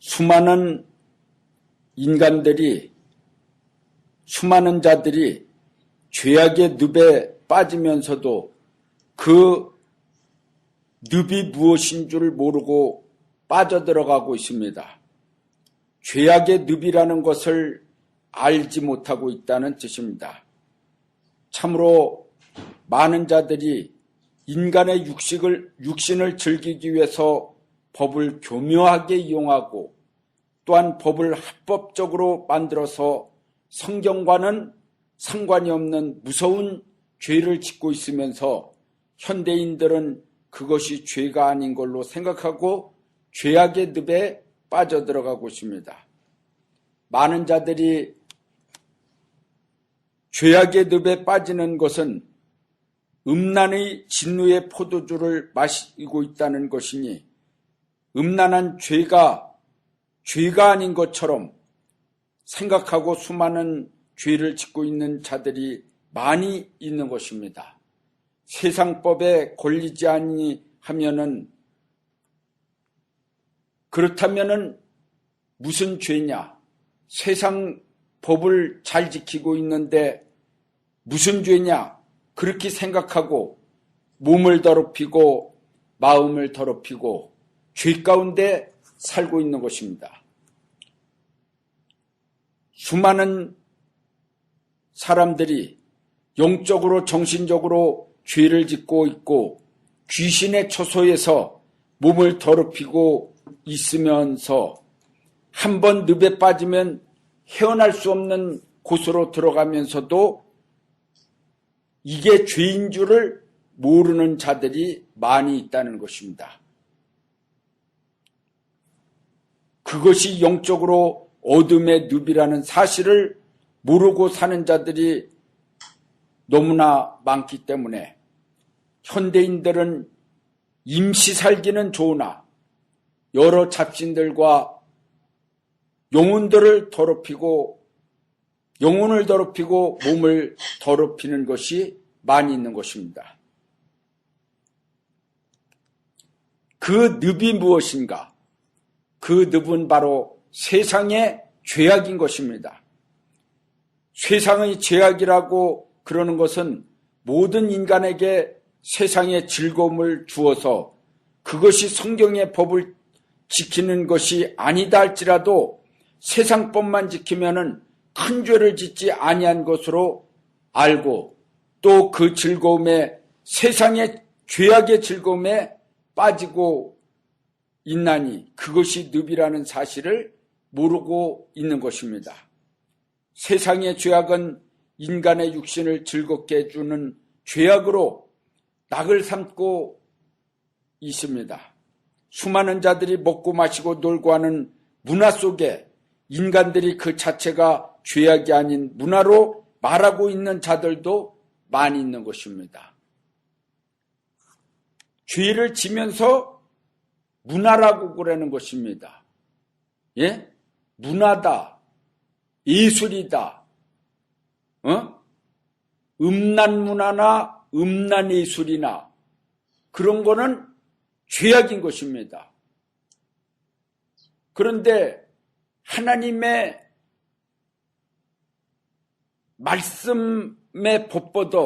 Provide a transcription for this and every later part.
수많은 인간들이, 수많은 자들이 죄악의 늪에 빠지면서도 그 늪이 무엇인 줄 모르고 빠져들어가고 있습니다. 죄악의 늪이라는 것을 알지 못하고 있다는 뜻입니다. 참으로 많은 자들이 인간의 육신을 즐기기 위해서 법을 교묘하게 이용하고 또한 법을 합법적으로 만들어서 성경과는 상관이 없는 무서운 죄를 짓고 있으면서 현대인들은 그것이 죄가 아닌 걸로 생각하고 죄악의 늪에 빠져들어가고 있습니다. 많은 자들이 죄악의 늪에 빠지는 것은 음란의 진노의 포도주를 마시고 있다는 것이니 음란한 죄가 아닌 것처럼 생각하고 수많은 죄를 짓고 있는 자들이 많이 있는 것입니다. 세상법에 걸리지 아니하면은 그렇다면은 무슨 죄냐? 세상 법을 잘 지키고 있는데 무슨 죄냐? 그렇게 생각하고 몸을 더럽히고 마음을 더럽히고 죄 가운데 살고 있는 것입니다. 수많은 사람들이 영적으로 정신적으로 죄를 짓고 있고 귀신의 처소에서 몸을 더럽히고 있으면서 한번 늪에 빠지면 헤어날 수 없는 곳으로 들어가면서도 이게 죄인 줄을 모르는 자들이 많이 있다는 것입니다. 그것이 영적으로 어둠의 늪이라는 사실을 모르고 사는 자들이 너무나 많기 때문에 현대인들은 임시 살기는 좋으나 여러 잡신들과 영혼을 더럽히고 몸을 더럽히는 것이 많이 있는 것입니다. 그 늪이 무엇인가? 그 늪은 바로 세상의 죄악인 것입니다. 세상의 죄악이라고 그러는 것은 모든 인간에게 세상의 즐거움을 주어서 그것이 성경의 법을 지키는 것이 아니다 할지라도 세상법만 지키면은 큰 죄를 짓지 아니한 것으로 알고 또 그 즐거움에 세상의 죄악의 즐거움에 빠지고 있나니 그것이 늪이라는 사실을 모르고 있는 것입니다. 세상의 죄악은 인간의 육신을 즐겁게 해주는 죄악으로 낙을 삼고 있습니다. 수많은 자들이 먹고 마시고 놀고 하는 문화 속에 인간들이 그 자체가 죄악이 아닌 문화로 말하고 있는 자들도 많이 있는 것입니다. 죄를 지면서 문화라고 그러는 것입니다. 예? 문화다. 예술이다. 음란 문화나 음란 예술이나 그런 거는 죄악인 것입니다. 그런데 하나님의 말씀의 법보다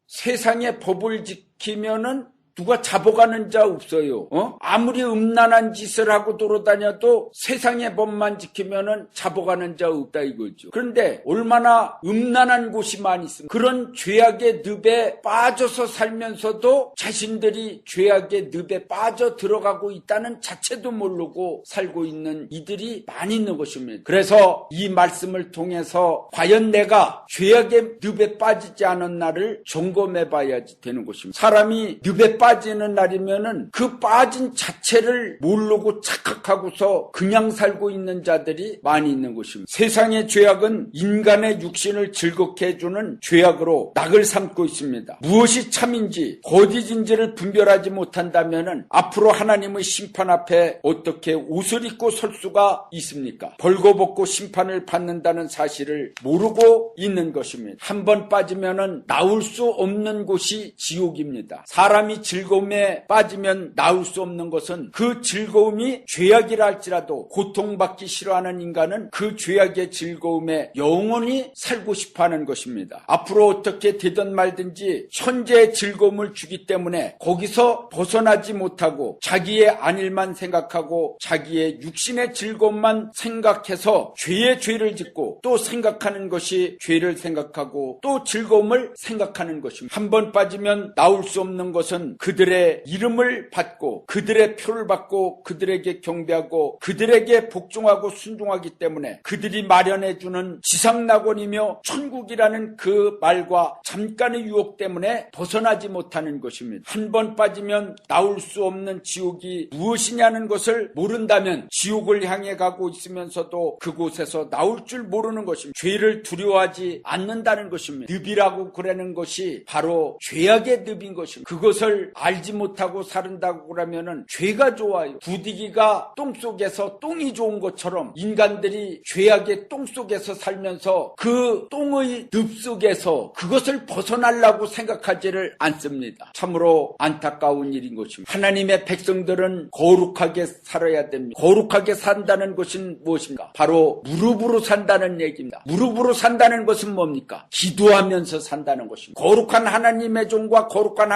세상의 법을 지키면은 누가 잡아가는 자 없어요. 아무리 음란한 짓을 하고 돌아다녀도 세상의 법만 지키면은 잡아가는 자 없다 이거죠. 그런데 얼마나 음란한 곳이 많이 있습니다. 그런 죄악의 늪에 빠져서 살면서도 자신들이 죄악의 늪에 빠져 들어가고 있다는 자체도 모르고 살고 있는 이들이 많이 있는 것입니다. 그래서 이 말씀을 통해서 과연 내가 죄악의 늪에 빠지지 않은 날을 점검해 봐야지 되는 것입니다. 사람이 늪에 빠지는 날이면은 그 빠진 자체를 모르고 착각하고서 그냥 살고 있는 자들이 많이 있는 것입니다. 세상의 죄악은 인간의 육신을 즐겁게 해주는 죄악으로 낙을 삼고 있습니다. 무엇이 참인지 거짓인지를 분별하지 못한다면은 앞으로 하나님의 심판 앞에 어떻게 옷을 입고 설 수가 있습니까? 벌거벗고 심판을 받는다는 사실을 모르고 있는 것입니다. 한번 빠지면은 나올 수 없는 곳이 지옥입니다. 사람이 즐거움에 빠지면 나올 수 없는 것은 그 즐거움이 죄악이라 할지라도 고통받기 싫어하는 인간은 그 죄악의 즐거움에 영원히 살고 싶어하는 것입니다. 앞으로 어떻게 되든 말든지 현재의 즐거움을 주기 때문에 거기서 벗어나지 못하고 자기의 안일만 생각하고 자기의 육신의 즐거움만 생각해서 죄의 죄를 짓고 또 생각하는 것이 죄를 생각하고 또 즐거움을 생각하는 것입니다. 한번 빠지면 나올 수 없는 것은 그들의 이름을 받고 그들의 표를 받고 그들에게 경배하고 그들에게 복종하고 순종하기 때문에 그들이 마련해주는 지상낙원이며 천국이라는 그 말과 잠깐의 유혹 때문에 벗어나지 못하는 것입니다. 한번 빠지면 나올 수 없는 지옥이 무엇이냐는 것을 모른다면 지옥을 향해 가고 있으면서도 그곳에서 나올 줄 모르는 것입니다. 죄를 두려워하지 않는다는 것입니다. 늪이라고 그러는 것이 바로 죄악의 늪인 것입니다. 그것을 알지 못하고 살은다고 그러면은 죄가 좋아요. 부디기가 똥속에서 똥이 좋은 것처럼 인간들이 죄악의 똥속에서 살면서 그 똥의 늪 속에서 그것을 벗어나려고 생각하지를 않습니다. 참으로 안타까운 일인 것입니다. 하나님의 백성들은 거룩하게 살아야 됩니다. 거룩하게 산다는 것은 무엇인가? 바로 무릎으로 산다는 얘기입니다. 무릎으로 산다는 것은 뭡니까? 기도하면서 산다는 것입니다. 거룩한 하나님의 종과 거룩한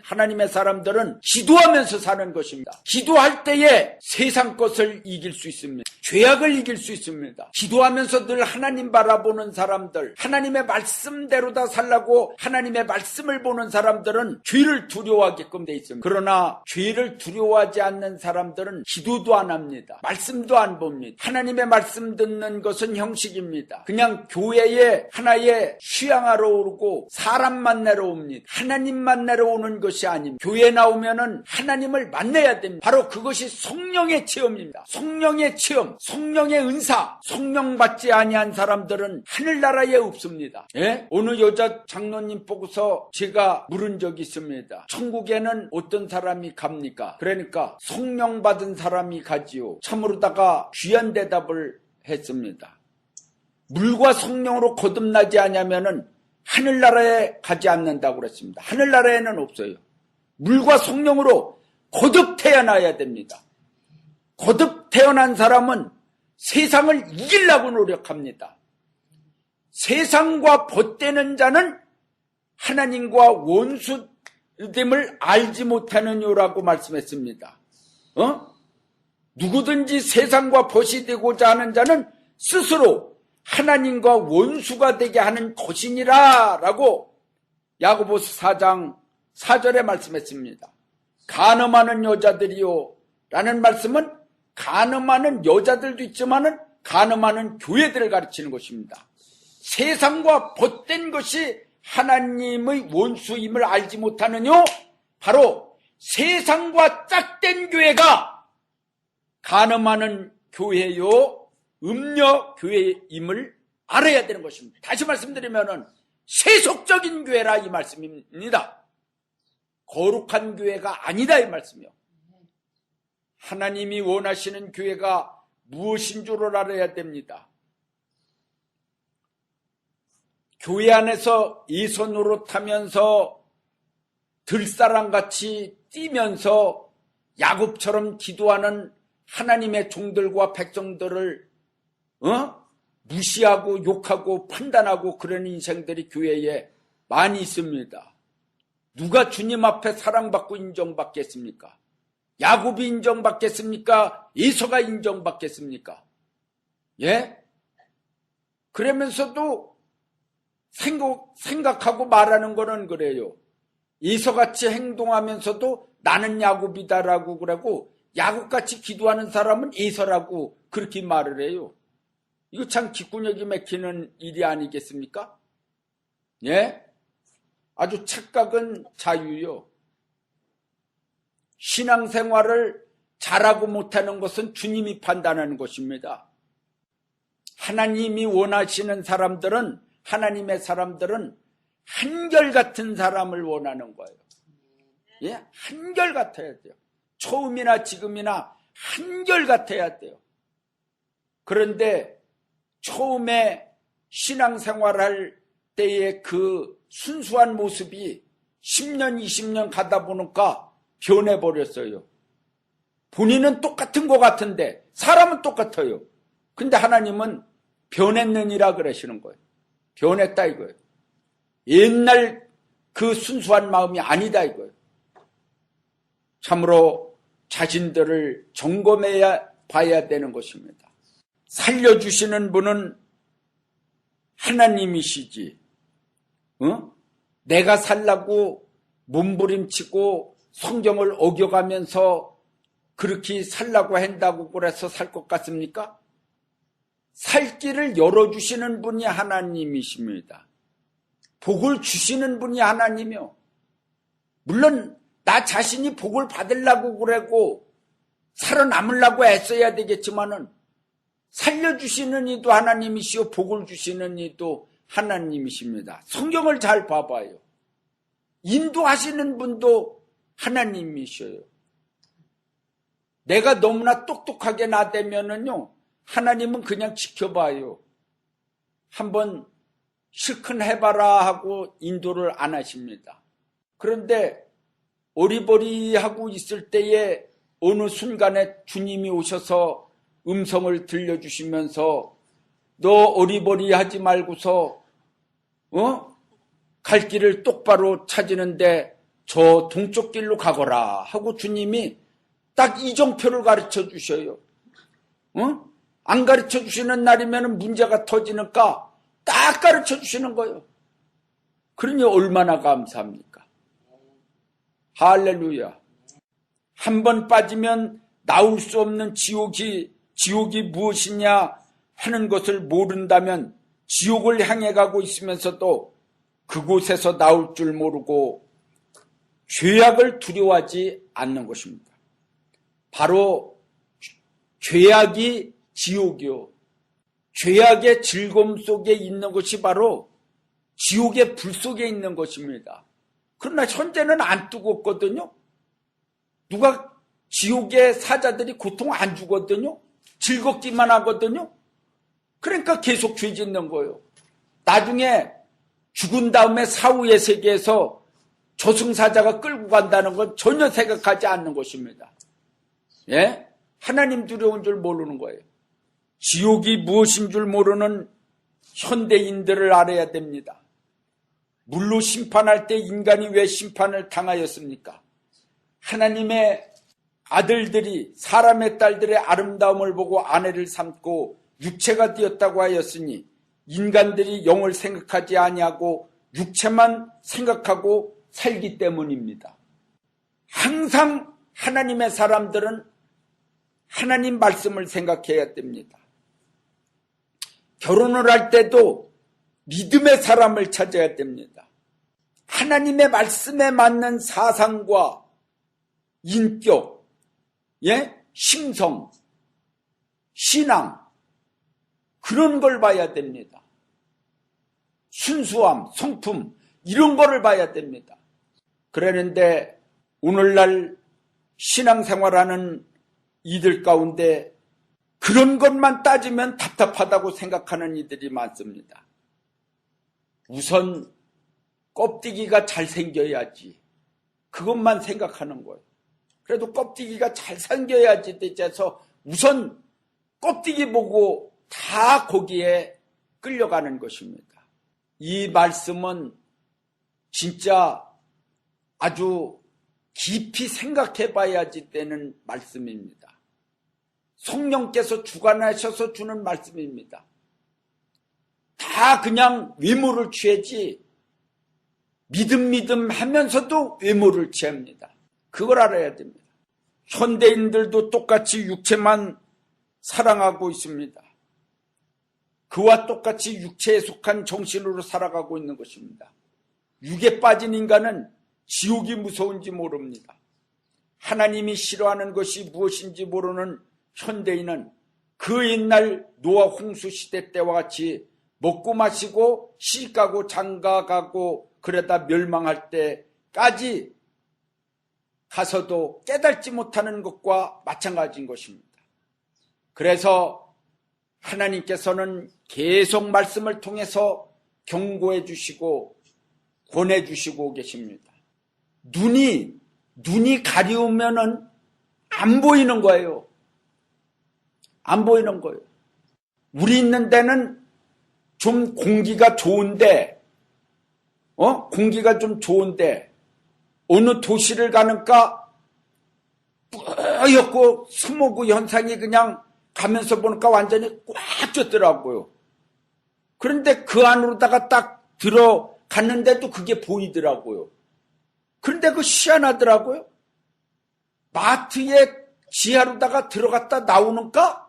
하나님의 사람들은 기도하면서 사는 것입니다. 기도할 때에 세상 것을 이길 수 있습니다. 죄악을 이길 수 있습니다. 기도하면서 늘 하나님 바라보는 사람들, 하나님의 말씀대로 다 살라고 하나님의 말씀을 보는 사람들은 죄를 두려워하게끔 돼 있습니다. 그러나 죄를 두려워하지 않는 사람들은 기도도 안 합니다. 말씀도 안 봅니다. 하나님의 말씀 듣는 것은 형식입니다. 그냥 교회에 하나의 휴양하러 오고 사람 만나러 옵니다. 하나님 만나러 오는 것이 아닙니다. 교회에 나오면은 하나님을 만나야 됩니다. 바로 그것이 성령의 체험입니다. 성령의 체험, 성령의 은사, 성령 받지 아니한 사람들은 하늘나라에 없습니다. 예? 어느 여자 장로님 보고서 제가 물은 적이 있습니다. 천국에는 어떤 사람이 갑니까? 그러니까 성령 받은 사람이 가지요. 참으로다가 귀한 대답을 했습니다. 물과 성령으로 거듭나지 않으면은 하늘나라에 가지 않는다고 그랬습니다. 하늘나라에는 없어요. 물과 성령으로 거듭 태어나야 됩니다. 거듭 태어난 사람은 세상을 이기려고 노력합니다. 세상과 벗대는 자는 하나님과 원수됨을 알지 못하느냐라고 말씀했습니다. 누구든지 세상과 벗이 되고자 하는 자는 스스로 하나님과 원수가 되게 하는 것이니라 라고 야고보서 4장 4절에 말씀했습니다. 간음하는 여자들이요 라는 말씀은 간음하는 여자들도 있지만은 간음하는 교회들을 가르치는 것입니다. 세상과 벗된 것이 하나님의 원수임을 알지 못하느뇨? 바로 세상과 짝된 교회가 간음하는 교회요 음녀 교회임을 알아야 되는 것입니다. 다시 말씀드리면은 세속적인 교회라 이 말씀입니다. 거룩한 교회가 아니다 이 말씀이요. 하나님이 원하시는 교회가 무엇인 줄을 알아야 됩니다. 교회 안에서 예서 노릇하면서 들사람같이 뛰면서 야곱처럼 기도하는 하나님의 종들과 백성들을 무시하고 욕하고 판단하고 그런 인생들이 교회에 많이 있습니다. 누가 주님 앞에 사랑받고 인정받겠습니까? 야곱이 인정받겠습니까? 예서가 인정받겠습니까? 예? 그러면서도 생각하고 말하는 거는 그래요. 예서같이 행동하면서도 나는 야곱이다라고 그러고 야곱같이 기도하는 사람은 예서라고 그렇게 말을 해요. 이거 참 귓구녕이 막히는 일이 아니겠습니까? 예? 아주 착각은 자유요. 신앙생활을 잘하고 못하는 것은 주님이 판단하는 것입니다. 하나님이 원하시는 사람들은 하나님의 사람들은 한결같은 사람을 원하는 거예요. 예? 한결같아야 돼요. 처음이나 지금이나 한결같아야 돼요. 그런데 처음에 신앙생활할 때의 그 순수한 모습이 10년, 20년 가다 보니까 변해버렸어요. 본인은 똑같은 것 같은데 사람은 똑같아요. 근데 하나님은 변했느니라 그러시는 거예요. 변했다 이거예요. 옛날 그 순수한 마음이 아니다 이거예요. 참으로 자신들을 점검해야 봐야 되는 것입니다. 살려주시는 분은 하나님이시지. 내가 살라고 몸부림치고 성경을 어겨가면서 그렇게 살라고 한다고 그래서 살 것 같습니까? 살 길을 열어주시는 분이 하나님이십니다. 복을 주시는 분이 하나님이요. 물론 나 자신이 복을 받으려고 그러고 살아남으려고 애써야 되겠지만은 살려주시는 이도 하나님이시오 복을 주시는 이도 하나님이십니다. 성경을 잘 봐봐요. 인도하시는 분도 하나님이셔요. 내가 너무나 똑똑하게 나대면은요 하나님은 그냥 지켜봐요. 한번 실컷 해봐라 하고 인도를 안 하십니다. 그런데 어리버리하고 있을 때에 어느 순간에 주님이 오셔서 음성을 들려주시면서 너 어리버리하지 말고서 갈 길을 똑바로 찾으는데 저 동쪽 길로 가거라 하고 주님이 딱 이정표를 가르쳐 주셔요. 안 가르쳐 주시는 날이면 문제가 터지니까 딱 가르쳐 주시는 거예요. 그러니 얼마나 감사합니까? 할렐루야. 한 번 빠지면 나올 수 없는 지옥이 무엇이냐 하는 것을 모른다면 지옥을 향해 가고 있으면서도 그곳에서 나올 줄 모르고 죄악을 두려워하지 않는 것입니다. 바로 죄악이 지옥이요. 죄악의 즐거움 속에 있는 것이 바로 지옥의 불 속에 있는 것입니다. 그러나 현재는 안 뜨겁거든요. 누가 지옥의 사자들이 고통 안 주거든요. 즐겁기만 하거든요. 그러니까 계속 죄 짓는 거예요. 나중에 죽은 다음에 사후의 세계에서 저승사자가 끌고 간다는 건 전혀 생각하지 않는 것입니다. 예? 하나님 두려운 줄 모르는 거예요. 지옥이 무엇인 줄 모르는 현대인들을 알아야 됩니다. 물로 심판할 때 인간이 왜 심판을 당하였습니까? 하나님의 아들들이 사람의 딸들의 아름다움을 보고 아내를 삼고 육체가 되었다고 하였으니 인간들이 영을 생각하지 아니하고 육체만 생각하고 살기 때문입니다. 항상 하나님의 사람들은 하나님 말씀을 생각해야 됩니다. 결혼을 할 때도 믿음의 사람을 찾아야 됩니다. 하나님의 말씀에 맞는 사상과 인격, 심성, 신앙 그런 걸 봐야 됩니다. 순수함, 성품 이런 거를 봐야 됩니다. 그러는데 오늘날 신앙생활하는 이들 가운데 그런 것만 따지면 답답하다고 생각하는 이들이 많습니다. 우선 껍데기가 잘생겨야지. 그것만 생각하는 거예요. 그래도 껍데기가 잘생겨야지 대체해서 우선 껍데기 보고 다 거기에 끌려가는 것입니다. 이 말씀은 진짜 아주 깊이 생각해 봐야지 되는 말씀입니다. 성령께서 주관하셔서 주는 말씀입니다. 다 그냥 외모를 취하지 믿음 하면서도 외모를 취합니다. 그걸 알아야 됩니다. 현대인들도 똑같이 육체만 사랑하고 있습니다. 그와 똑같이 육체에 속한 정신으로 살아가고 있는 것입니다. 육에 빠진 인간은 지옥이 무서운지 모릅니다. 하나님이 싫어하는 것이 무엇인지 모르는 현대인은 그 옛날 노아 홍수 시대 때와 같이 먹고 마시고 시집가고 장가가고 그러다 멸망할 때까지 가서도 깨닫지 못하는 것과 마찬가지인 것입니다. 그래서 하나님께서는 계속 말씀을 통해서 경고해 주시고 권해 주시고 계십니다. 눈이 가리우면은 안 보이는 거예요. 안 보이는 거예요. 우리 있는 데는 좀 공기가 좋은데, 공기가 좀 좋은데, 어느 도시를 가니까 뿌옇고 스모그 현상이 그냥 가면서 보니까 완전히 꽉 졌더라고요. 그런데 그 안으로다가 딱 들어갔는데도 그게 보이더라고요. 그런데 그 희한하더라고요. 마트에 지하로다가 들어갔다 나오니까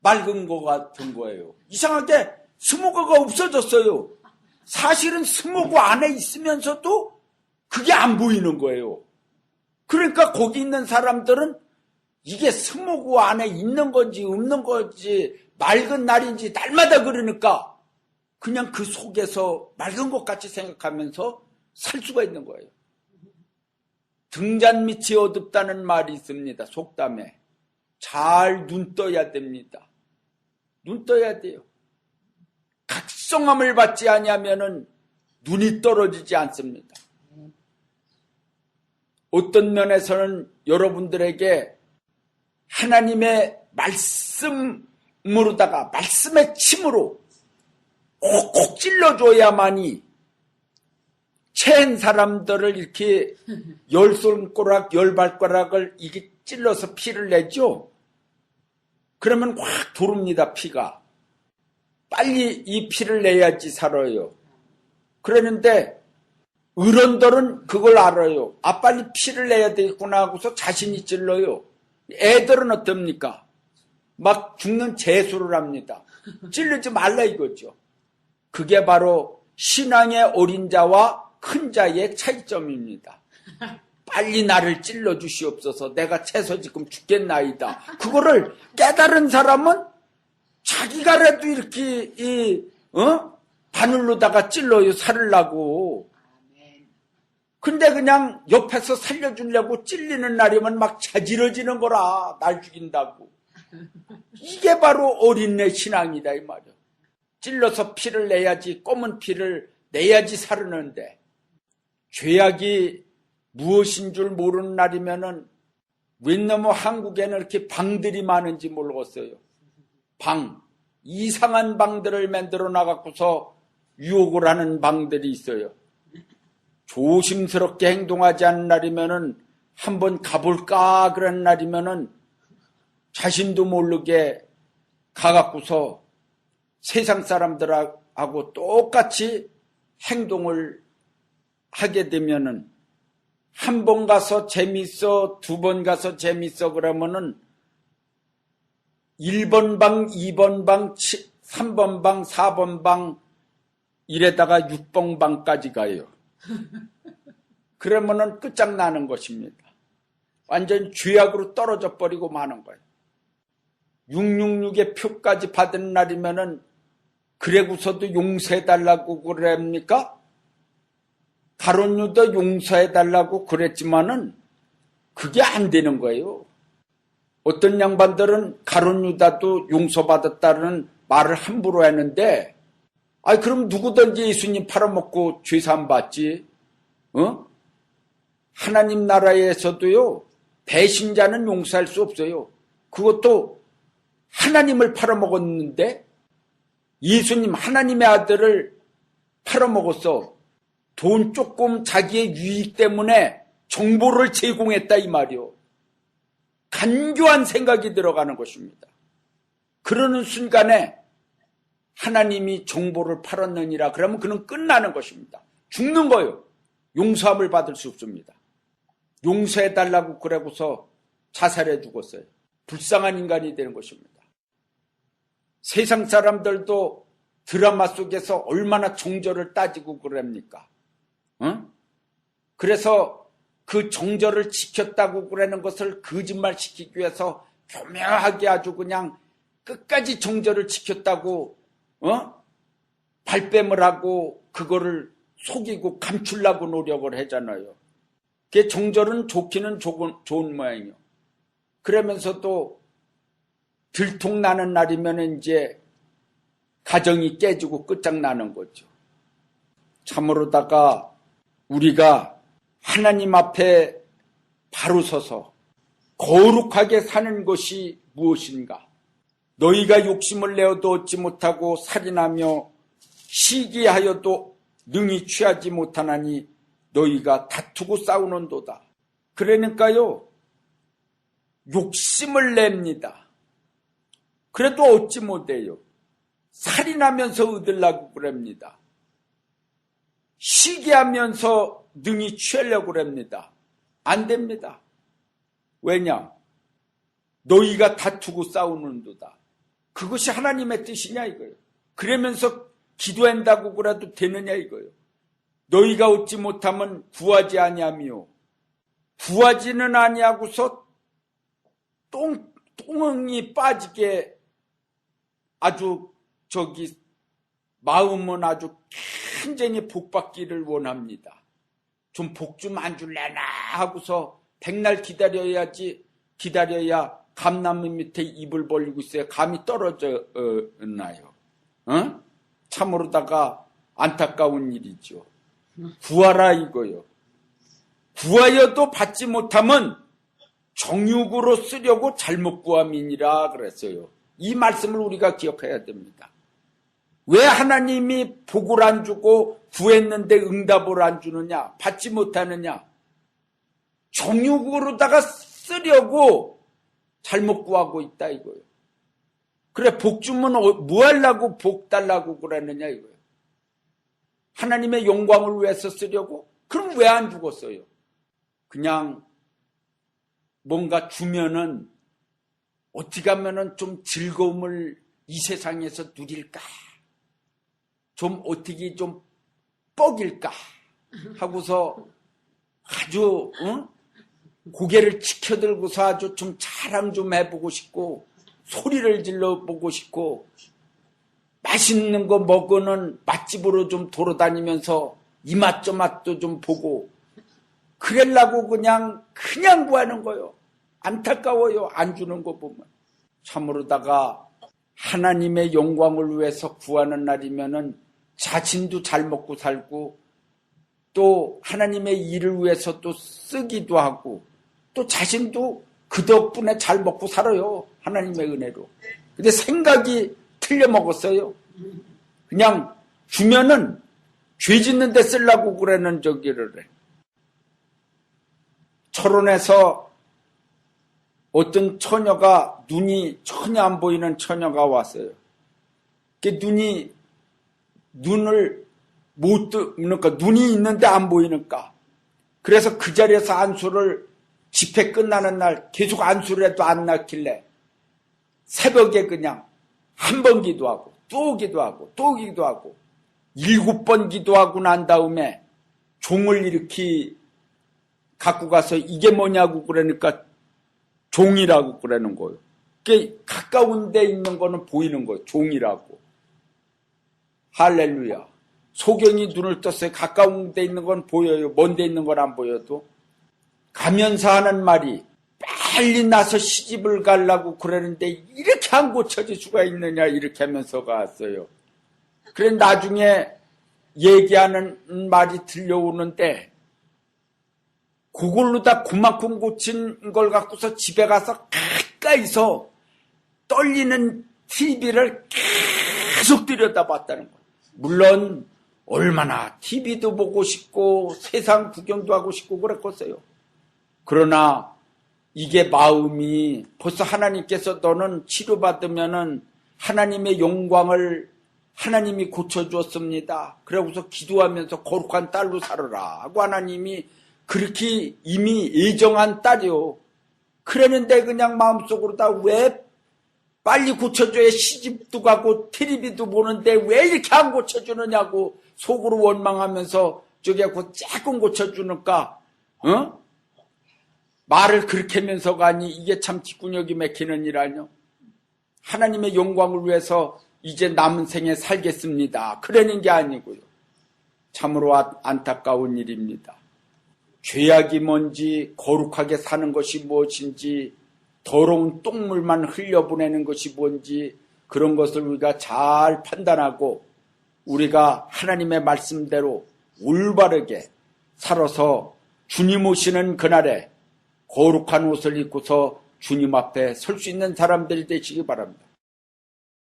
맑은 것 같은 거예요. 이상하게 스모그가 없어졌어요. 사실은 스모그 안에 있으면서도 그게 안 보이는 거예요. 그러니까 거기 있는 사람들은 이게 스모그 안에 있는 건지 없는 건지 맑은 날인지 날마다 그러니까 그냥 그 속에서 맑은 것 같이 생각하면서 살 수가 있는 거예요. 등잔 밑이 어둡다는 말이 있습니다. 속담에. 잘 눈 떠야 됩니다. 눈 떠야 돼요. 각성함을 받지 아니하면은 눈이 떨어지지 않습니다. 어떤 면에서는 여러분들에게 하나님의 말씀으로다가 말씀의 침으로 콕콕 찔러줘야만이 체한 사람들을 이렇게 열 손가락, 열 발가락을 이게 찔러서 피를 내죠. 그러면 확 도릅니다, 피가. 빨리 이 피를 내야지 살아요. 그러는데 어른들은 그걸 알아요. 아, 빨리 피를 내야 되겠구나 하고서 자신이 찔러요. 애들은 어떻습니까? 막 죽는 재수를 합니다. 찔르지 말라 이거죠. 그게 바로 신앙의 어린 자와 큰 자의 차이점입니다. 빨리 나를 찔러 주시옵소서. 내가 채서 지금 죽겠나이다. 그거를 깨달은 사람은 자기가라도 이렇게 바늘로다가 찔러요. 살으려고. 근데 그냥 옆에서 살려주려고 찔리는 날이면 막 자지러지는 거라. 날 죽인다고. 이게 바로 어린애 신앙이다 이 말이야. 찔러서 피를 내야지, 검은 피를 내야지 살았는데 죄악이 무엇인 줄 모르는 날이면은 왜 너무 한국에는 이렇게 방들이 많은지 모르겠어요. 방, 이상한 방들을 만들어 나가고서 유혹을 하는 방들이 있어요. 조심스럽게 행동하지 않는 날이면은 한번 가볼까 그런 날이면은 자신도 모르게 가갖고서 세상 사람들하고 똑같이 행동을 하게 되면은 한 번 가서 재밌어, 두 번 가서 재밌어 그러면은 1번 방, 2번 방, 3번 방, 4번 방 이래다가 6번 방까지 가요. 그러면은 끝장나는 것입니다. 완전 죄악으로 떨어져 버리고 마는 거예요. 666의 표까지 받은 날이면은 그래고서도 용서해달라고 그럽니까? 가룟유다 용서해달라고 그랬지만은 그게 안 되는 거예요. 어떤 양반들은 가룟유다도 용서받았다는 말을 함부로 했는데, 그럼 누구든지 예수님 팔아먹고 죄사함 받지? 하나님 나라에서도요, 배신자는 용서할 수 없어요. 그것도 하나님을 팔아먹었는데, 예수님 하나님의 아들을 팔아먹었어. 돈 조금 자기의 유익 때문에 정보를 제공했다 이 말이요. 간교한 생각이 들어가는 것입니다. 그러는 순간에 하나님이 정보를 팔았느니라 그러면 그는 끝나는 것입니다. 죽는 거예요. 용서함을 받을 수 없습니다. 용서해달라고 그러고서 자살해 죽었어요. 불쌍한 인간이 되는 것입니다. 세상 사람들도 드라마 속에서 얼마나 정절을 따지고 그럽니까? 그래서 그 정절을 지켰다고 그러는 것을 거짓말시키기 위해서 교묘하게 아주 그냥 끝까지 정절을 지켰다고 발뺌을 하고 그거를 속이고 감추려고 노력을 하잖아요. 그 정절은 좋기는 좋은 모양이요. 그러면서도 들통나는 날이면 이제 가정이 깨지고 끝장나는 거죠. 참으로다가 우리가 하나님 앞에 바로 서서 거룩하게 사는 것이 무엇인가? 너희가 욕심을 내어도 얻지 못하고 살인하며 시기하여도 능히 취하지 못하나니 너희가 다투고 싸우는도다. 그러니까요, 욕심을 냅니다. 그래도 얻지 못해요. 살인하면서 얻으려고 그럽니다. 시기하면서 능히 취하려고 그럽니다. 안 됩니다. 왜냐? 너희가 다투고 싸우는도다. 그것이 하나님의 뜻이냐 이거예요. 그러면서 기도한다고 그래도 되느냐 이거예요. 너희가 얻지 못하면 구하지 아니하며 구하지는 아니하고서 똥이 빠지게 아주 마음은 아주 굉장히 복받기를 원합니다. 좀 복 좀 안 줄래나 하고서 백날 기다려야 감나무 밑에 입을 벌리고 있어야 감이 떨어져나요. 참으로다가 안타까운 일이죠. 구하라 이거요. 구하여도 받지 못하면 정욕으로 쓰려고 잘못 구함이니라 그랬어요. 이 말씀을 우리가 기억해야 됩니다. 왜 하나님이 복을 안 주고 구했는데 응답을 안 주느냐? 받지 못하느냐? 정욕으로다가 쓰려고 잘못 구하고 있다 이거예요. 그래, 복 주면 뭐 하려고 복 달라고 그러느냐 이거예요. 하나님의 영광을 위해서 쓰려고? 그럼 왜 안 죽었어요? 그냥 뭔가 주면은 어떻게 하면은 좀 즐거움을 이 세상에서 누릴까? 좀 어떻게 좀 뻑일까? 하고서 아주 고개를 치켜들고서 아주 좀 자랑 좀 해보고 싶고 소리를 질러보고 싶고 맛있는 거 먹으는 맛집으로 좀 돌아다니면서 이 맛 저 맛도 좀 보고 그러려고 그냥 구하는 거요. 안타까워요. 안 주는 거 보면. 참으로다가 하나님의 영광을 위해서 구하는 날이면은 자신도 잘 먹고 살고 또 하나님의 일을 위해서 또 쓰기도 하고 또 자신도 그 덕분에 잘 먹고 살아요. 하나님의 은혜로. 근데 생각이 틀려 먹었어요. 그냥 주면은 죄 짓는 데 쓰려고 그러는 저기를 해. 철원에서 어떤 처녀가 눈이 전혀 안 보이는 처녀가 왔어요. 그 눈을 못 뜨니까 눈이 있는데 안 보이니까. 그래서 그 자리에서 안수를 집회 끝나는 날 계속 안수를 해도 안 낫길래 새벽에 그냥 한 번 기도하고 또 기도하고 또 기도하고 7번 기도하고 난 다음에 종을 이렇게 갖고 가서 이게 뭐냐고 그러니까 종이라고 그러는 거예요. 그게 가까운 데 있는 거는 보이는 거예요. 종이라고. 할렐루야. 소경이 눈을 떴어요. 가까운 데 있는 건 보여요. 먼 데 있는 건 안 보여도. 가면서 하는 말이 빨리 나서 시집을 가려고 그러는데 이렇게 안 고쳐질 수가 있느냐 이렇게 하면서 갔어요. 그래 나중에 얘기하는 말이 들려오는데 그걸로 다 그만큼 고친 걸 갖고서 집에 가서 가까이서 떨리는 TV를 계속 들여다봤다는 거예요. 물론 얼마나 TV도 보고 싶고 세상 구경도 하고 싶고 그랬겠어요. 그러나 이게 마음이 벌써 하나님께서 너는 치료받으면은 하나님의 영광을 하나님이 고쳐주었습니다. 그러고서 기도하면서 거룩한 딸로 살아라 하고 하나님이 그렇게 이미 예정한 딸이요. 그랬는데 그냥 마음속으로 다 왜 빨리 고쳐줘야 시집도 가고 TV도 보는데 왜 이렇게 안 고쳐주느냐고 속으로 원망하면서 저기 하고 조금 고쳐주니까 말을 그렇게 하면서 가니 이게 참 뒷구녕이 막히는 일 아니요. 하나님의 영광을 위해서 이제 남은 생에 살겠습니다. 그러는 게 아니고요. 참으로 안타까운 일입니다. 죄악이 뭔지 거룩하게 사는 것이 무엇인지 더러운 똥물만 흘려보내는 것이 뭔지 그런 것을 우리가 잘 판단하고 우리가 하나님의 말씀대로 올바르게 살아서 주님 오시는 그날에 거룩한 옷을 입고서 주님 앞에 설 수 있는 사람들이 되시기 바랍니다.